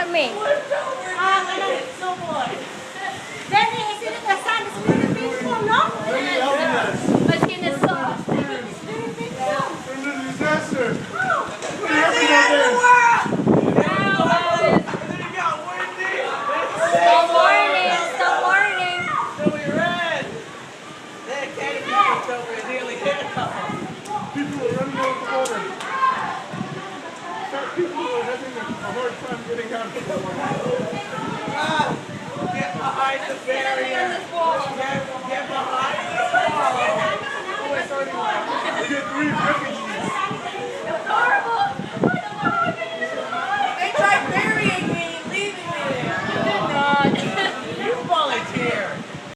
me. Danny, is it the sun? It's really beautiful, no? My skin is soft. There's a disaster. Stop warning. Stop warning. People are running over the water. People are having a hard time getting out of the water. Get behind the barrier. Get behind the wall. We get 350